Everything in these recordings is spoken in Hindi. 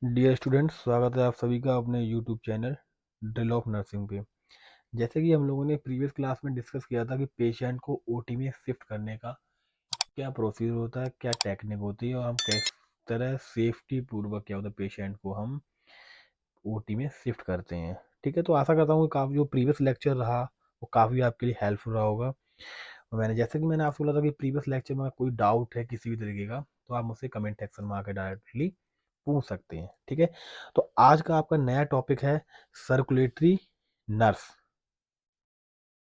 डियर स्टूडेंट्स, स्वागत है आप सभी का अपने YouTube channel drill of nursing पे। जैसे कि हम लोगों ने प्रीवियस क्लास में डिस्कस किया था कि पेशेंट को ओटी में शिफ्ट करने का क्या प्रोसीजर होता है, क्या टेक्निक होती है और हम किस तरह सेफ्टी पूर्वक क्या होता है पेशेंट को हम ओटी में शिफ्ट करते हैं। ठीक है, तो आशा करता हूँ कि काफ़ी जो प्रीवियस लेक्चर रहा वो काफ़ी आपके लिए हेल्पफुल रहा होगा। और मैंने आपको बोला था कि प्रीवियस लेक्चर में कोई डाउट है किसी भी तरीके का तो आप मुझसे कमेंट सेक्शन में आकर डायरेक्टली पूछ सकते हैं। ठीक है, तो आज का आपका नया टॉपिक है सर्कुलेटरी नर्स।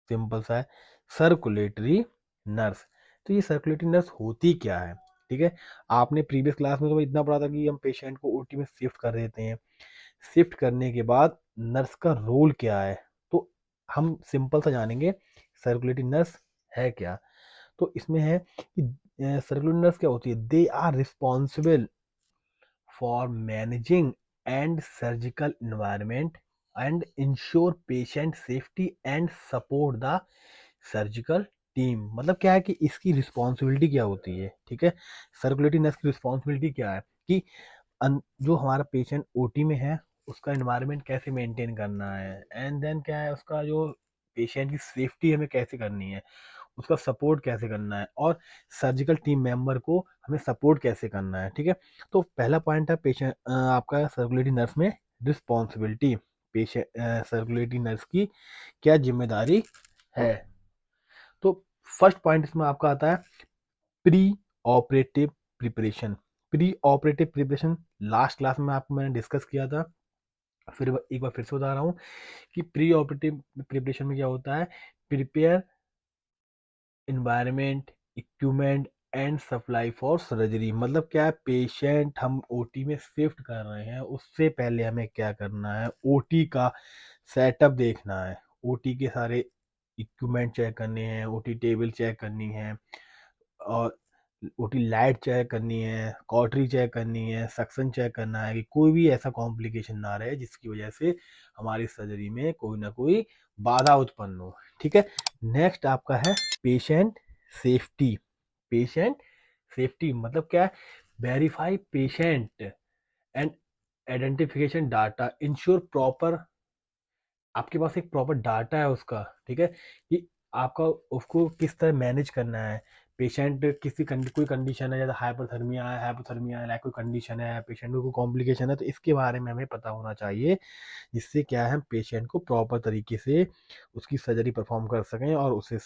सिंपल सा है, सर्कुलेटरी नर्स। तो ये सर्कुलेटरी नर्स होती क्या है? ठीक है, आपने प्रीवियस क्लास में तो इतना पढ़ा था कि हम पेशेंट को ओटी में शिफ्ट कर देते हैं। शिफ्ट करने के बाद नर्स का रोल क्या है, तो हम सिंपल सा जानेंगे सर्कुलेटरी नर्स है क्या। तो इसमें है कि सर्कुलेटरी नर्स क्या होती है, they are responsible for managing and surgical environment and ensure patient safety and support the surgical team. मतलब क्या है कि इसकी रिस्पॉन्सिबिलिटी क्या होती है। ठीक है, सर्कुलेटरी नर्स की रिस्पॉन्सिबिलिटी क्या है कि जो हमारा पेशेंट ओटी में है उसका एनवायरनमेंट कैसे मेंटेन करना है, एंड देन क्या है उसका जो पेशेंट की सेफ्टी हमें कैसे करनी है, उसका सपोर्ट कैसे करना है और सर्जिकल टीम मेंबर को हमें सपोर्ट कैसे करना है। ठीक है, तो पहला पॉइंट है पेशेंट आपका सर्कुलेटरी नर्स में रिस्पॉन्सिबिलिटी। पेशेंट सर्कुलेटरी नर्स की क्या जिम्मेदारी है। तो फर्स्ट पॉइंट इसमें आपका आता है pre operative preparation. Pre operative preparation last class में आपको मैंने डिस्कस किया था, फिर एक बार फिर से बता रहा हूँ कि प्री ऑपरेटिव प्रिपरेशन में क्या होता है, prepare environment, equipment and supply for surgery. मतलब क्या है, पेशेंट हम ओटी में शिफ्ट कर रहे हैं उससे पहले हमें क्या करना है, ओटी का सेटअप देखना है, ओटी के सारे इक्विपमेंट चेक करने हैं, ओटी टेबल चेक करनी है और ओटी लाइट चेक करनी है, कॉटरी चेक करनी है, सक्शन चेक करना है कि कोई भी ऐसा कॉम्प्लिकेशन ना रहे जिसकी वजह से हमारी सर्जरी में कोई ना कोई बाधा उत्पन्न हो। ठीक है, नेक्स्ट आपका है पेशेंट सेफ्टी। पेशेंट सेफ्टी मतलब क्या है, verify patient and identification data, ensure proper, आपके पास एक प्रॉपर डाटा है उसका। ठीक है, कि आपका उसको किस तरह मैनेज करना है। पेशेंट कोई कंडीशन है, जैसे हाइपोथर्मिया है, लाइक कोई कंडीशन है, पेशेंट को कोई कॉम्प्लिकेशन है, तो इसके बारे में हमें पता होना चाहिए जिससे क्या है हम पेशेंट को प्रॉपर तरीके से उसकी सर्जरी परफॉर्म कर सकें और उसे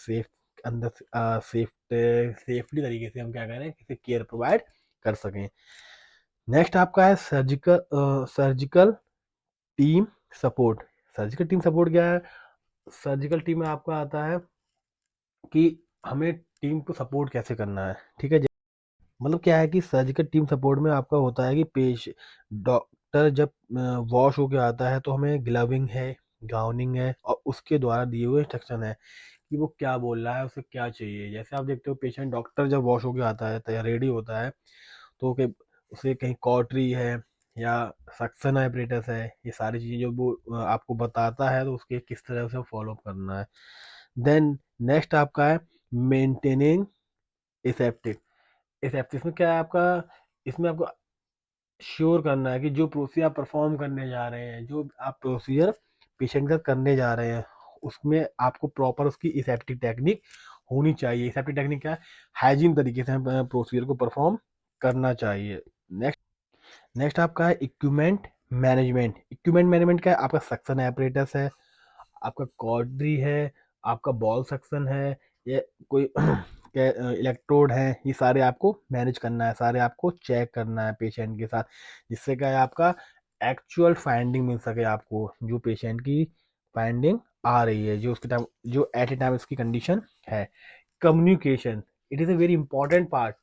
सेफ्टली तरीके से हम क्या करें, किसी केयर प्रोवाइड कर सकें। नेक्स्ट आपका है surgical team support. Surgical team support क्या है, सर्जिकल टीम में आपका आता है कि हमें टीम को सपोर्ट कैसे करना है। ठीक है, मतलब क्या है कि सर्जिकल टीम सपोर्ट में आपका होता है कि पेश डॉक्टर जब वॉश होके आता है तो हमें ग्लविंग है, गाउनिंग है और उसके द्वारा दिए हुए इंस्ट्रक्शन है कि वो क्या बोल रहा है, उसे क्या चाहिए। जैसे आप देखते हो पेशेंट डॉक्टर जब वॉश होके आता है तो रेडी होता है तो उसे कहीं कॉटरी है या सक्शन एपरेटस है, ये सारी चीज़ें जो वो आपको बताता है तो उसके किस तरह से फॉलो करना है। देन नेक्स्ट आपका है मेंटेनिंग एसेप्टिक। एसेप्टिक में क्या है आपका, इसमें आपको श्योर करना है कि जो प्रोसीजर आप परफॉर्म करने जा रहे हैं, जो आप प्रोसीजर पेशेंट का करने जा रहे हैं उसमें आपको प्रॉपर उसकी एसेप्टिक टेक्निक होनी चाहिए। एसेप्टिक टेक्निक क्या है, हाइजीन तरीके से प्रोसीजर को परफॉर्म करना चाहिए। नेक्स्ट नेक्स्ट आपका है इक्विपमेंट मैनेजमेंट। इक्विपमेंट मैनेजमेंट क्या है, आपका सक्शन एपरेटस है, आपका कॉर्डरी है, आपका बॉल सक्शन है, ये कोई इलेक्ट्रोड है, ये सारे आपको मैनेज करना है, सारे आपको चेक करना है पेशेंट के साथ, जिससे क्या है आपका एक्चुअल फाइंडिंग मिल सके आपको, जो पेशेंट की फाइंडिंग आ रही है, जो उसके टाइम जो एट ए टाइम उसकी कंडीशन है। Communication, it is a very important part.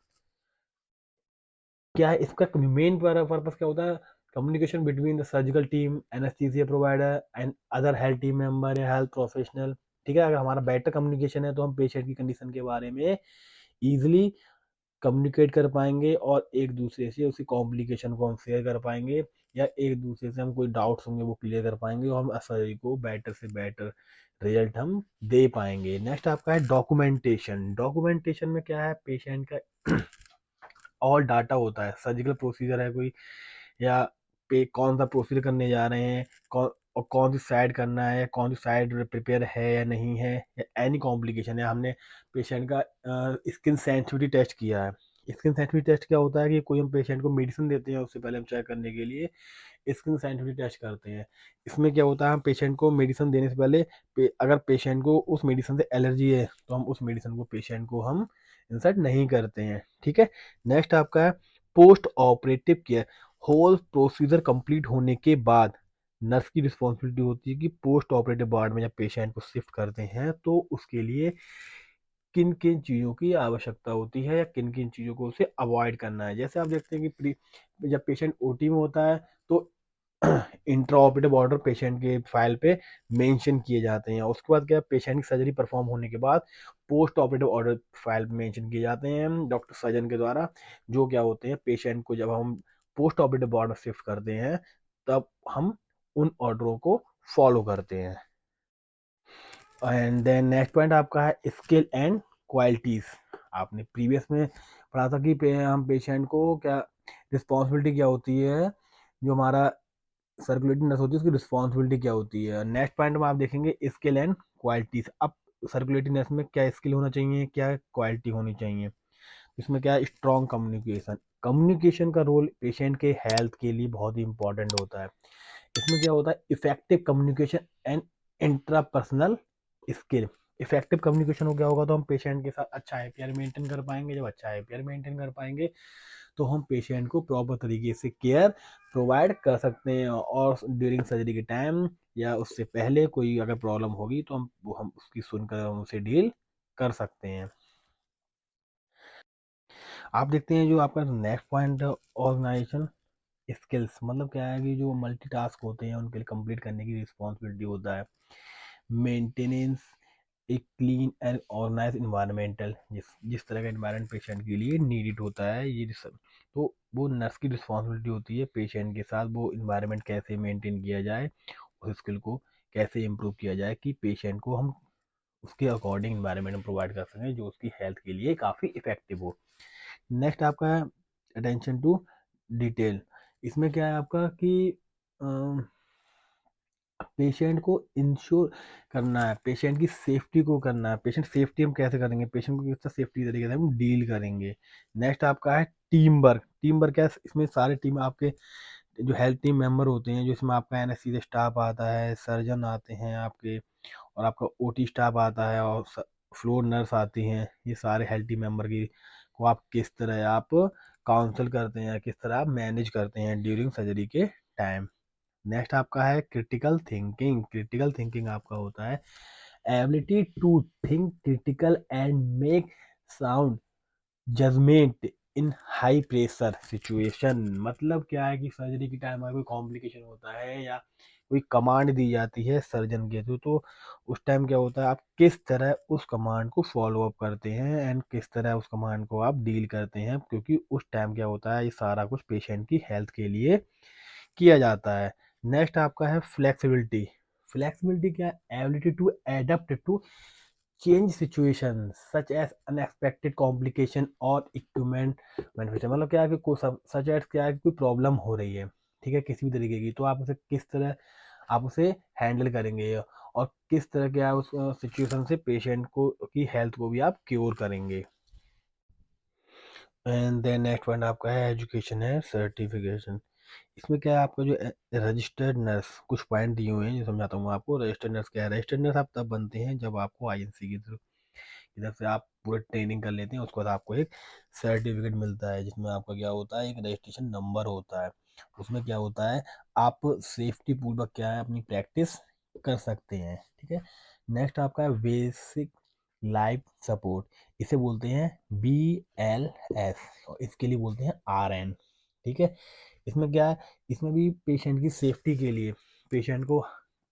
क्या है इसका मेन पर्पस क्या होता है, communication between the surgical team, anaesthesia provider and other health team member या हेल्थ प्रोफेशनल। ठीक है, अगर हमारा बेटर कम्युनिकेशन है तो हम पेशेंट की कंडीशन के बारे में इजीली कम्युनिकेट कर पाएंगे और एक दूसरे से उसकी कॉम्प्लिकेशन को हम शेयर कर पाएंगे या एक दूसरे से हम कोई डाउट्स होंगे वो क्लियर कर पाएंगे और हम सर्जरी को बेटर से बेटर रिजल्ट हम दे पाएंगे। नेक्स्ट आपका है डॉक्यूमेंटेशन। डॉक्यूमेंटेशन में क्या है, पेशेंट का ऑल डाटा होता है, सर्जिकल प्रोसीजर है कोई या पे कौन सा प्रोसीजर करने जा रहे हैं, कौन सी साइड करना है, कौन सी साइड प्रिपेयर है या नहीं है, या एनी कॉम्प्लिकेशन है। हमने पेशेंट का स्किन सेंसिटिविटी टेस्ट किया है। स्किन सेंसिटिविटी टेस्ट क्या होता है कि कोई हम पेशेंट को मेडिसिन देते हैं, उससे पहले हम चेक करने के लिए स्किन सेंसिटिविटी टेस्ट करते हैं। इसमें क्या होता है, हम पेशेंट को मेडिसिन देने से पहले अगर पेशेंट को उस मेडिसिन से एलर्जी है तो हम उस मेडिसिन को पेशेंट को हम इंसर्ट नहीं करते हैं। ठीक है। नेक्स्ट आपका है post operative care. Whole procedure complete होने के बाद नर्स की रिस्पॉन्सिबिलिटी होती है कि पोस्ट ऑपरेटिव वार्ड में जब पेशेंट को शिफ्ट करते हैं तो उसके लिए किन किन चीज़ों की आवश्यकता होती है या किन किन चीज़ों को उसे अवॉइड करना है। जैसे आप देखते हैं कि जब पेशेंट ओटी में होता है तो इंट्रा ऑपरेटिव ऑर्डर पेशेंट के फाइल पे मेंशन किए जाते हैं। उसके बाद क्या, पेशेंट की सर्जरी परफॉर्म होने के बाद पोस्ट ऑपरेटिव ऑर्डर फाइल पे मेंशन किए जाते हैं डॉक्टर सर्जन के द्वारा, जो क्या होते हैं पेशेंट को जब हम पोस्ट ऑपरेटिव वार्ड में शिफ्ट करते हैं तब हम उन ऑर्डरों को फॉलो करते हैं। एंड देन नेक्स्ट पॉइंट आपका है स्किल एंड क्वालिटीज। आपने प्रीवियस में पढ़ा था कि हम पेशेंट को क्या रिस्पॉन्सिबिलिटी क्या होती है, जो हमारा सर्कुलेटिंग नर्स होती है उसकी रिस्पॉन्सिबिलिटी क्या होती है। नेक्स्ट पॉइंट में आप देखेंगे स्किल एंड क्वालिटीज। अब सर्कुलेटिंग नर्स में क्या स्किल होना चाहिए, क्या क्वालिटी होनी चाहिए। इसमें क्या है, स्ट्रॉन्ग कम्युनिकेशन। कम्युनिकेशन का रोल पेशेंट के हेल्थ के लिए बहुत ही इंपॉर्टेंट होता है। इसमें क्या होता है, effective communication and intrapersonal skill. Effective communication हो गया होगा तो हम पेशेंट के साथ अच्छा आईपीआर मेंटेन कर पाएंगे। जब अच्छा आईपीआर मेंटेन कर पाएंगे तो हम पेशेंट को प्रॉपर तरीके से केयर प्रोवाइड कर सकते हैं, और ड्यूरिंग सर्जरी के टाइम या उससे पहले कोई अगर प्रॉब्लम होगी तो हम उसकी सुनकर हम उसे डील कर सकते हैं। आप देखते हैं जो आपका नेक्स्ट पॉइंट ऑर्गेनाइजेशन स्किल्स, मतलब क्या है कि जो मल्टीटास्क होते हैं उनके लिए कंप्लीट करने की रिस्पॉन्सिबिलिटी होता है। मेंटेनेंस एक क्लीन एंड ऑर्गेनाइज इन्वायरमेंटल, जिस तरह का इन्वायरमेंट पेशेंट के लिए नीडेड होता है, ये सब तो वो नर्स की रिस्पॉन्सिबिलिटी होती है पेशेंट के साथ वो इन्वायरमेंट कैसे मेंटेन किया जाए, उस स्किल को कैसे इम्प्रूव किया जाए कि पेशेंट को हम उसके अकॉर्डिंग इन्वायरमेंट प्रोवाइड कर सकें जो उसकी हेल्थ के लिए काफ़ी इफेक्टिव हो। नेक्स्ट आपका है अटेंशन टू डिटेल। इसमें क्या है आपका कि पेशेंट को इंश्योर करना है, पेशेंट की सेफ्टी को करना है। पेशेंट सेफ्टी हम कैसे करेंगे, पेशेंट को किस तरह सेफ्टी तरीके से हम डील करेंगे। नेक्स्ट आपका है टीम वर्क। टीम वर्क क्या है, इसमें सारे टीम आपके जो हेल्थ टीम मेंबर होते हैं, जिसमें आपका एनएससी स्टाफ आता है, सर्जन आते हैं आपके, और आपका ओटी स्टाफ आता है, और फ्लोर नर्स आती हैं। ये सारे हेल्थ टीम मेंबर की को आप किस तरह आप काउंसल करते हैं, किस तरह आप मैनेज करते हैं ड्यूरिंग सर्जरी के टाइम। नेक्स्ट आपका है क्रिटिकल थिंकिंग। क्रिटिकल थिंकिंग आपका होता है ability to think critical and make sound judgement in high pressure situation. मतलब क्या है कि सर्जरी की टाइम अगर कोई कॉम्प्लिकेशन होता है या कोई कमांड दी जाती है सर्जन के थ्रू, तो उस टाइम क्या होता है आप किस तरह उस कमांड को फॉलो अप करते हैं एंड किस तरह उस कमांड को आप डील करते हैं, क्योंकि उस टाइम क्या होता है ये सारा कुछ पेशेंट की हेल्थ के लिए किया जाता है। नेक्स्ट आपका है फ्लेक्सिबिलिटी। फ्लेक्सिबिलिटी क्या है, ability to adapt to change situation such as unexpected complication और इक्विपमेंट मैन्युफैक्चर। मतलब क्या है कि कोई सच एज क्या है कि कोई प्रॉब्लम हो रही है, ठीक है, किसी भी तरीके की, तो आप उसे किस तरह आप उसे हैंडल करेंगे और किस तरह के आप उस सिचुएशन से पेशेंट को की हेल्थ को भी आप क्योर करेंगे। एंड देन नेक्स्ट पॉइंट आपका है एजुकेशन है सर्टिफिकेशन। इसमें क्या है आपका जो रजिस्टर्ड नर्स, कुछ पॉइंट दिए हुए हैं जो समझाता हूँ आपको। रजिस्टर्ड नर्स क्या है, रजिस्टर्ड नर्स आप तब बनते हैं जब आपको आईएनसी की तरफ से आप पूरे ट्रेनिंग कर लेते हैं, उसके बाद आपको एक सर्टिफिकेट मिलता है जिसमें आपका क्या होता है, एक रजिस्ट्रेशन नंबर होता है। उसमें क्या होता है, आप सेफ्टी पूर्वक क्या है अपनी प्रैक्टिस कर सकते हैं। ठीक है। नेक्स्ट आपका है बेसिक लाइफ सपोर्ट। इसे बोलते हैं BLS और इसके लिए बोलते हैं RN। ठीक है। इसमें क्या है, इसमें भी पेशेंट की सेफ्टी के लिए, पेशेंट को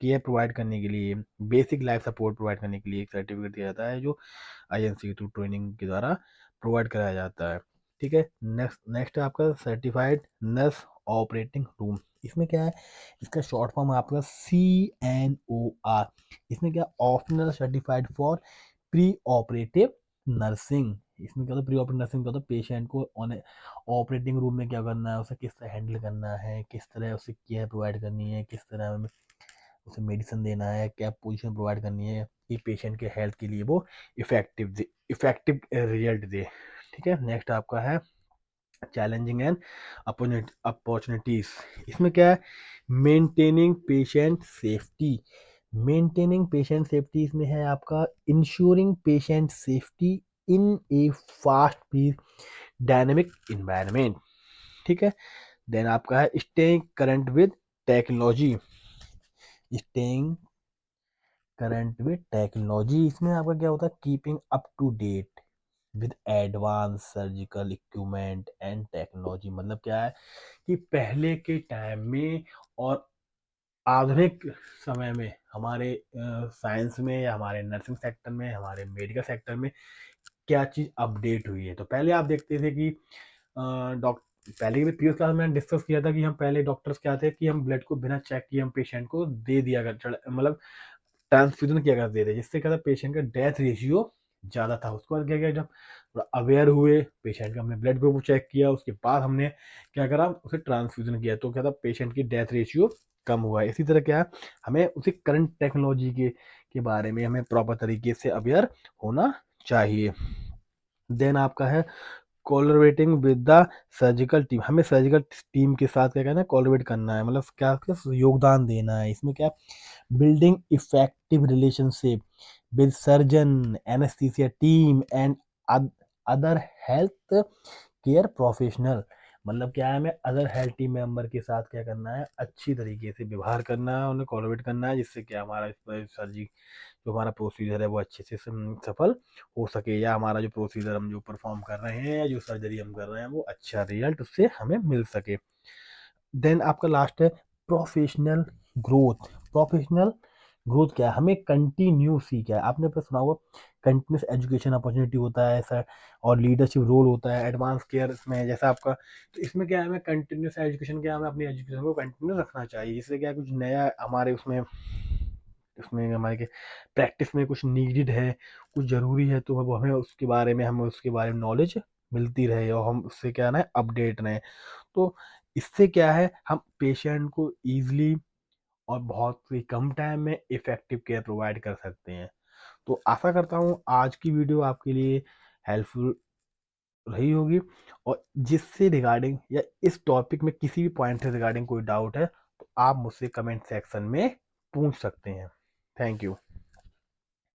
केयर प्रोवाइड करने के लिए, बेसिक लाइफ सपोर्ट प्रोवाइड करने के लिए एक सर्टिफिकेट दिया जाता है जो आईएनसी थ्रू ट्रेनिंग के द्वारा प्रोवाइड कराया जाता है। ठीक है। नेक्स्ट नेक्स्ट है आपका सर्टिफाइड नर्स ऑपरेटिंग रूम। इसमें क्या है, इसका शॉर्ट फॉर्म है आपका CNOR। इसमें क्या, optional certified for pre operative nursing, इसमें क्या होता है, प्री ऑपरेटिव नर्सिंग क्या होता है, पेशेंट को ऑन ऑपरेटिंग रूम में क्या करना है, उसे किस तरह हैंडल करना है, किस तरह उसे केयर प्रोवाइड करनी है, किस तरह हमें उसे मेडिसिन देना है, क्या पोजीशन प्रोवाइड करनी है कि पेशेंट के हेल्थ के लिए वो इफेक्टिव रिजल्ट दे। ठीक है, नेक्स्ट आपका है चैलेंजिंग एंड अपॉर्चुनिटीज। इसमें क्या है, maintaining patient safety. Maintaining patient safety इसमें है आपका ensuring patient safety in a fast pace dynamic environment. ठीक है, देन आपका है staying current with technology. Staying current with technology, इसमें आपका क्या होता है, keeping up to date with advance surgical equipment and technology. मतलब क्या है कि पहले के टाइम में और आधुनिक समय में हमारे साइंस में या हमारे नर्सिंग सेक्टर में, हमारे मेडिकल सेक्टर में क्या चीज़ अपडेट हुई है। तो पहले आप देखते थे कि डॉक्टर, पहले भी प्रीवियस क्लास में मैंने डिस्कस किया था कि हम पहले डॉक्टर्स क्या थे कि हम ब्लड को बिना चेक किए हम पेशेंट को दे दिया कर, मतलब ट्रांसफ्यूजन किया करते थे, जिससे क्या था पेशेंट का डेथ रेशियो ज़्यादा था। उसके बाद क्या किया, जब थोड़ा अवेयर हुए, पेशेंट का हमने ब्लड ग्रुप चेक किया, उसके बाद हमने क्या करा, उसे ट्रांसफ्यूजन किया, तो क्या था पेशेंट की डेथ रेशियो कम हुआ है। इसी तरह क्या है, हमें उसी करंट टेक्नोलॉजी के बारे में हमें प्रॉपर तरीके से अवेयर होना चाहिए। देन आपका है कोलरेटिंग विद द सर्जिकल टीम। हमें सर्जिकल टीम के साथ क्या करना है, कोलरेट करना है, मतलब क्या क्या योगदान देना है। इसमें क्या, building effective relationship with surgeon, anaesthesia team and other health care professional. मतलब क्या है, हमें अदर हेल्थ टीम मेंबर के साथ क्या करना है, अच्छी तरीके से व्यवहार करना है, उन्हें कोलरेट करना है, जिससे क्या हमारा सर्जी जो हमारा प्रोसीजर है वो अच्छे से सफल हो सके, या हमारा जो प्रोसीजर हम जो परफॉर्म कर रहे हैं या जो सर्जरी हम कर रहे हैं वो अच्छा रिजल्ट उससे हमें मिल सके। देन आपका लास्ट है प्रोफेशनल ग्रोथ। प्रोफेशनल ग्रोथ क्या है, हमें कंटिन्यू सीखा है, आपने अपने सुना होगा कंटिन्यूस एजुकेशन अपॉर्चुनिटी होता है ऐसा, और लीडरशिप रोल होता है एडवांस केयर में जैसा आपका। तो इसमें क्या है, हमें कंटिन्यूस एजुकेशन, क्या हमें अपनी एजुकेशन को कंटिन्यू रखना चाहिए, जिससे क्या है, कुछ नया हमारे उसमें उसमें हमारे के प्रैक्टिस में कुछ नीडेड है, कुछ ज़रूरी है, तो वो हमें उसके बारे में, हमें उसके बारे में नॉलेज मिलती रहे और हम उससे क्या ना अपडेट रहें। तो इससे क्या है, हम पेशेंट को ईज़िली और बहुत ही कम टाइम में इफ़ेक्टिव केयर प्रोवाइड कर सकते हैं। तो आशा करता हूँ आज की वीडियो आपके लिए हेल्पफुल रही होगी, और जिससे रिगार्डिंग या इस टॉपिक में किसी भी पॉइंट से रिगार्डिंग कोई डाउट है तो आप मुझसे कमेंट सेक्शन में पूछ सकते हैं। Thank you.